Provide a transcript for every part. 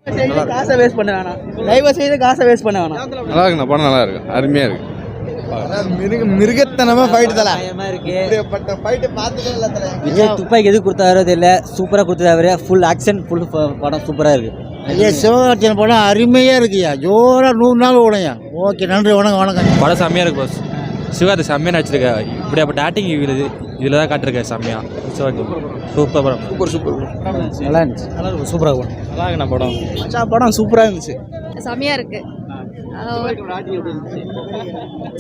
காசை வேஸ்ட் பண்ண வேணாம், தயவு செய்து காசை வேஸ்ட் பண்ண வேணாம். நல்லா இருக்குண்ணா, படம் நல்லா இருக்கு, அருமையாக இருக்கு. மிருகத்தனமா ஃபைட் தல விஜய் துப்பாக்கி எது கொடுத்தாரோ தெரியல, சூப்பராக கொடுத்தாரு. ஃபுல் ஆக்ஷன், ஃபுல் படம் சூப்பராக இருக்கு. ஐயா சிவகார்த்திகேயன் படம் அருமையாக இருக்குய்யா, ஜோராக 100 நாள் ஓடையா. ஓகே, நன்றி, வணக்கம். படம் செம்மையாக இருக்கு பாஸ். சிவகார்த்தி செம்மையாக நடிச்சிருக்கா. இப்படியாப்பட்ட ஆக்டிங் இதில் தான் காட்டிருக்கா செம்மையா. சூப்பர் படம், சூப்பர் நல்லா இருந்துச்சு, நல்லா இருக்கும், சூப்பராக இருக்கும். நல்லா இருக்குண்ணா படம். படம் சூப்பராக இருந்துச்சு, செம்மையாக இருக்கு,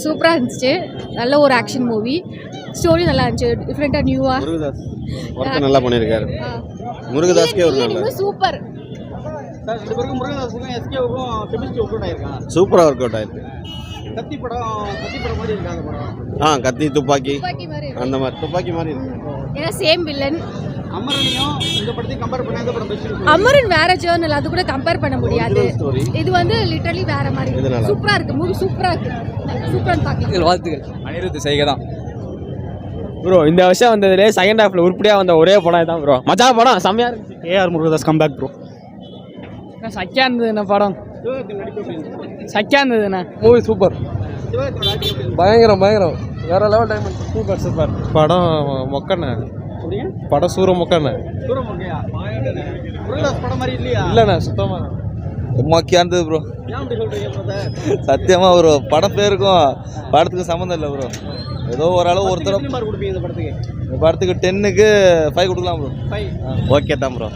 சூப்பராக இருந்துச்சு. நல்ல ஒரு ஆக்ஷன் மூவி, ஸ்டோரி நல்லா இருந்துச்சு, டிஃப்ரெண்ட்டாக நியூவாக. ஒர்க் நல்லா பண்ணியிருக்காரு. முருகதாஸ்கே ஒரு நல்ல சூப்பர். சூப்பராக ஒர்க் அவுட் ஆயிருக்கு. கத்தி துப்பாக்கி அந்த மாதிரி துப்பாக்கி மாதிரி இருக்கு. ஏன்னா சேம் வில்லன். அமரன் வேற ஜேர்னல், அது கூட கம்பேர் பண்ண முடியாது. இது வந்து லிட்டரலி வேற மாதிரி. சூப்பரா இருக்கு மூவி, சூப்பரா இருக்கு, சூப்பரா பாக்கலாம். வாழ்த்துக்கள். அனிருத் செய்கை தான் ப்ரோ. இந்த வருஷம் வந்ததுல செகண்ட் ஹாஃப்ல உருப்படியா வந்த ஒரே படம் தான் ப்ரோ. மஜா படம் செம்மையா இருக்கு. AR Murugadoss comeback bro. சக்கியா இருந்ததுண்ணா படம், சக்கியா இருந்ததுண்ணா மூவி சூப்பர், பயங்கரம் வேற லெவல் டைம். சூப்பர் படம் மொக்கண்ண, படம் சூர மொக்கண்ண. இல்லண்ணா சுத்தமா மொக்கையா இருந்தது ப்ரோ. சத்தியமா ப்ரோ, படம் பேருக்கும் படத்துக்கு சம்மந்தம் இல்லை ப்ரோ. ஏதோ ஓரளவு ஒருத்தர் இந்த படத்துக்கு 10க்கு 5 கொடுக்கலாம் ப்ரோ. ஓகே தான் ப்ரோ.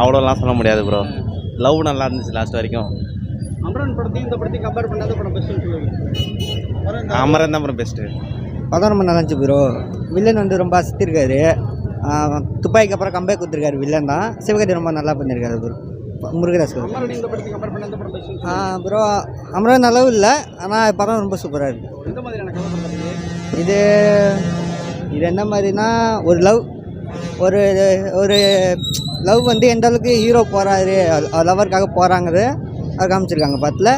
அவ்வளோலாம் சொல்ல முடியாது ப்ரோ. லவ் நல்லா இருந்துச்சு லாஸ்ட் வரைக்கும். அமரன் தான் ப்ரோ பெஸ்ட்டு. படம் ரொம்ப நல்லா இருந்துச்சு ப்ரோ. வில்லன் வந்து ரொம்ப அசத்திருக்காரு. துப்பாய்க்கு அப்புறம் கம்பேக் கொடுத்துருக்காரு வில்லன் தான். சிவகார்த்தி ரொம்ப நல்லா பண்ணியிருக்காரு ப்ரோ. முருகதாஸ் ப்ரோ. அமரன் நல்லாவும் இல்லை, ஆனால் படம் ரொம்ப சூப்பராக இருக்குது. இது என்ன மாதிரினா ஒரு லவ், ஒரு லவ் வந்து எந்த அளவுக்கு ஹீரோ போகிறாரு, லவருக்காக போகிறாங்கிறது அது காமிச்சிருக்காங்க படத்தில்.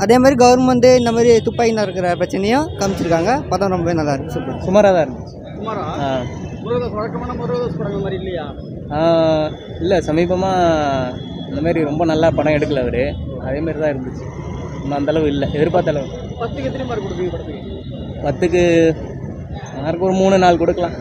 அதே மாதிரி கவர்மெண்ட் இந்த மாதிரி துப்பாக்கி இருக்கிற பிரச்சனையும் காமிச்சிருக்காங்க. படம் ரொம்பவே நல்லா இருக்கு, சூப்பர், சுமாராக தான் இருந்துச்சு. இல்லை, சமீபமாக இந்த மாதிரி ரொம்ப நல்லா படம் எடுக்கல அவர். அதேமாரி தான் இருந்துச்சு, இன்னும் அந்தளவு இல்லை, எதிர்பார்த்த அளவு. 10க்கு மார்க் ஒரு 3-4 கொடுக்கலாம்.